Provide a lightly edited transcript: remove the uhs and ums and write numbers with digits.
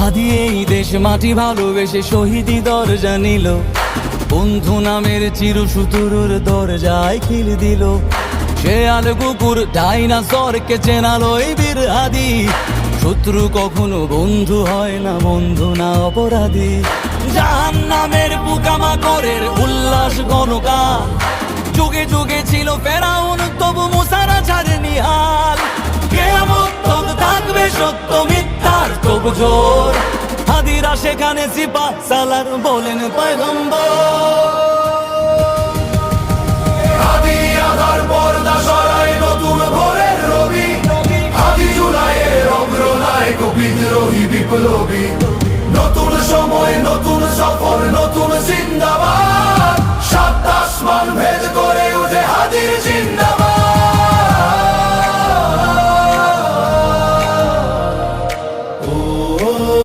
হাদি এই দেশ মাটি ভালোবেসে শহীদি দরজা নিল, বন্ধু নামের চিরসুতুরুর দরজায় খিল দিল। শেয়াল কুকুর ডাইনাসরকে চেনালো এই বীর হাদি, শত্রু কখনো বন্ধু হয় না, বন্ধু না অপরাধী। জাহান্নামের পোকামাকড়ের উল্লাস গণকাল, যুগে যুগে ছিল ফেরাউন তবু মুসারা ছাড়েনি হাল। কিয়ামত তক থাকবে সত্য মিথ্যার তবু জোর, হাদিরা সেখানে সিপাহ সালার বলেন পয়গম্বর। হাদি আধার পর্দা সরায় নতুন ভোরের রবি, হাদি জুলাইয়ের অগ্রনায়ক বিদ্রোহী বিপ্লবী। নতুন সময় নতুন সফর নতুন চিন্তা